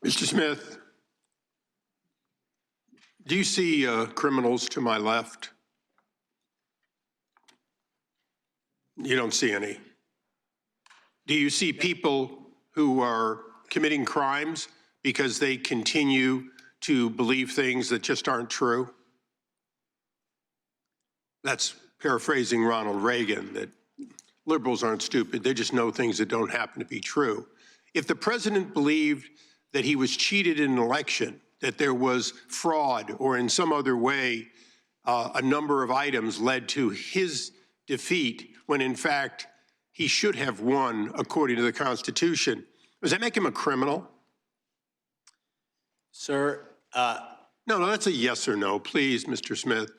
Mr. Smith, do you see criminals to my left? You don't see any. Do you see people who are committing crimes because they continue to believe things that just aren't true? That's paraphrasing Ronald Reagan, that liberals aren't stupid, they just know things that don't happen to be true. If the president believed that he was cheated in an election, that there was fraud, or in some other way a number of items led to his defeat, when in fact he should have won according to the Constitution, does that make him a criminal? Sir, No, that's a yes or no, please, Mr. Smith.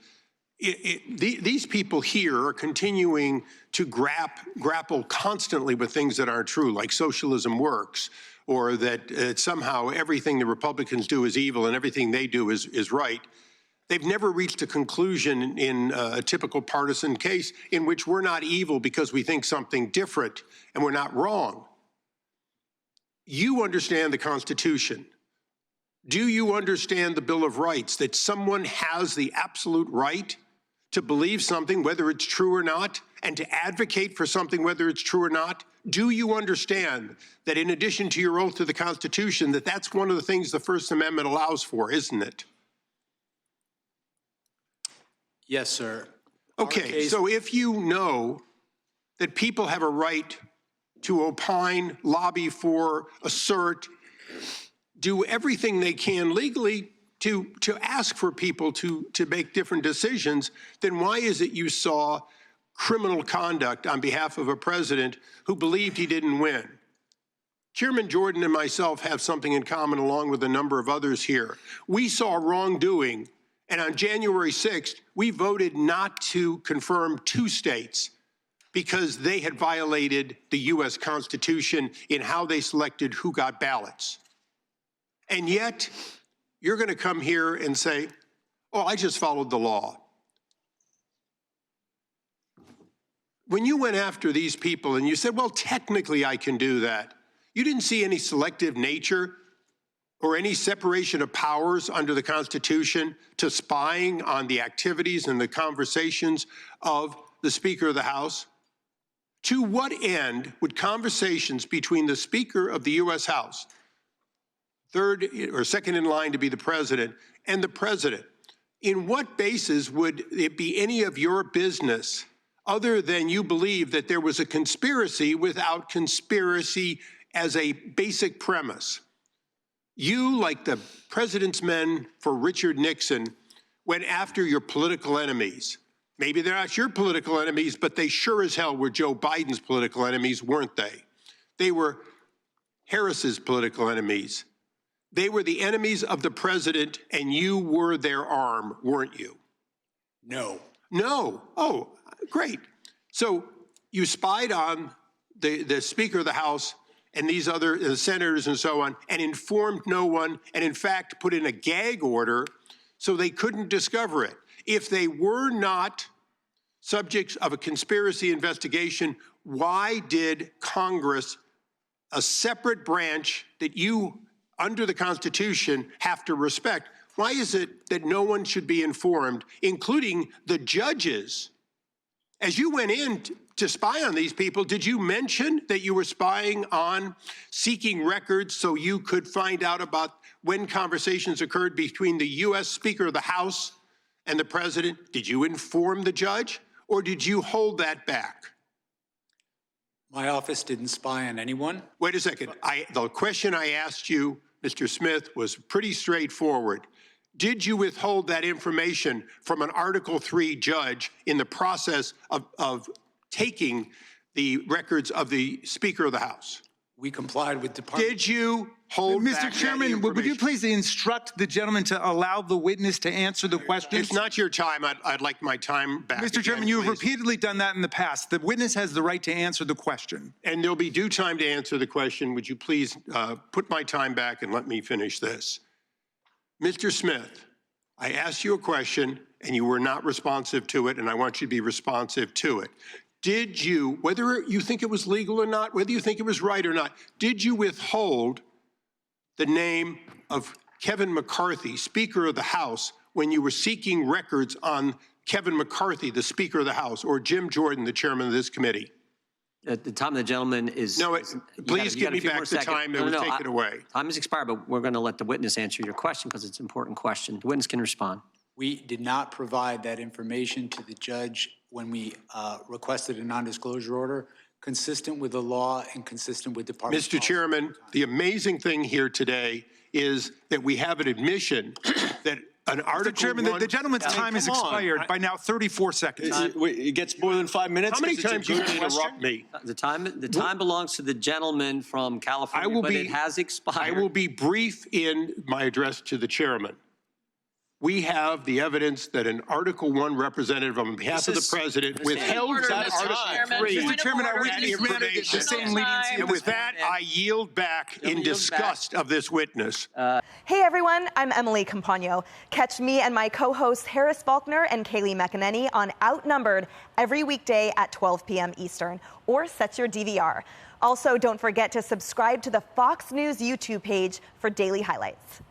These people here are continuing to grapple constantly with things that aren't true, like socialism works, or that somehow everything the Republicans do is evil and everything they do is right. They've never reached a conclusion in a typical partisan case in which we're not evil because we think something different and we're not wrong. You understand the Constitution. Do you understand the Bill of Rights, that someone has the absolute right to believe something, whether it's true or not, and to advocate for something, whether it's true or not? Do you understand that in addition to your oath to the Constitution, that that's one of the things the First Amendment allows for, isn't it? yes, sir. Okay, so if you know that people have a right to opine, lobby for, assert, do everything they can legally to ask for people to make different decisions, then why is it you saw criminal conduct on behalf of a president who believed he didn't win? Chairman Jordan and myself have something in common, along with a number of others here. We saw wrongdoing, and on January 6th, we voted not to confirm 2 states because they had violated the U.S. Constitution in how they selected who got ballots. And yet, you're going to come here and say, oh, I just followed the law. When you went after these people and you said, well, technically I can do that, you didn't see any selective nature or any separation of powers under the Constitution to spying on the activities and the conversations of the Speaker of the House? To what end would conversations between the Speaker of the U.S. House, third or second in line to be the president, and the president, in what basis would it be any of your business other than you believe that there was a conspiracy without conspiracy as a basic premise? You, like the president's men for Richard Nixon, went after your political enemies. Maybe they're not your political enemies, but they sure as hell were Joe Biden's political enemies, weren't they? They were Harris's political enemies. They were the enemies of the president, and you were their arm, weren't you? No. No. Oh, great. So you spied on the Speaker of the House and these other senators and so on, and informed no one, and in fact put in a gag order so they couldn't discover it. If they were not subjects of a conspiracy investigation, why did Congress, a separate branch that you, under the Constitution, have to respect, why is it that no one should be informed, including the judges? As you went in to spy on these people, did you mention that you were spying on seeking records so you could find out about when conversations occurred between the U.S. Speaker of the House and the president? Did you inform the judge, or did you hold that back? My office didn't spy on anyone. Wait a second. The question I asked you, Mr. Smith, was pretty straightforward. Did you withhold that information from an Article III judge in the process of taking the records of the Speaker of the House? We complied with department. Did you hold back Mr. Chairman, would you please instruct the gentleman to allow the witness to answer the questions? It's not your time. I'd like my time back. Mr. Chairman, you have repeatedly done that in the past. The witness has the right to answer the question. And there'll be due time to answer the question. Would you please put my time back and let me finish this? Mr. Smith, I asked you a question and you were not responsive to it, and I want you to be responsive to it. Did you, whether you think it was legal or not, whether you think it was right or not, did you withhold the name of Kevin McCarthy, Speaker of the House, when you were seeking records on Kevin McCarthy, the Speaker of the House, or Jim Jordan, the chairman of this committee? At the time of the gentleman is... No, please give me back the time that was taken away. Time has expired, but we're going to let the witness answer your question because it's an important question. The witness can respond. We did not provide that information to the judge when we requested a non-disclosure order, consistent with the law and consistent with Department Mr. Chairman, the amazing thing here today is that we have an admission that an Article Chairman, the gentleman's time has expired by now 34 seconds. It gets more than 5 minutes. How many times do you interrupt me? The time belongs to the gentleman from California, but it has expired. I will be brief in my address to the chairman. We have the evidence that an Article I representative on behalf of the president withheld from Article III. Mr. Chairman, I would demand the same leniency. And with that, I yield back in disgust of this witness. Hey everyone, I'm Emily Campagno. Catch me and my co-hosts Harris Faulkner and Kaylee McEnany on Outnumbered every weekday at 12 p.m. Eastern, or set your DVR. Also, don't forget to subscribe to the Fox News YouTube page for daily highlights.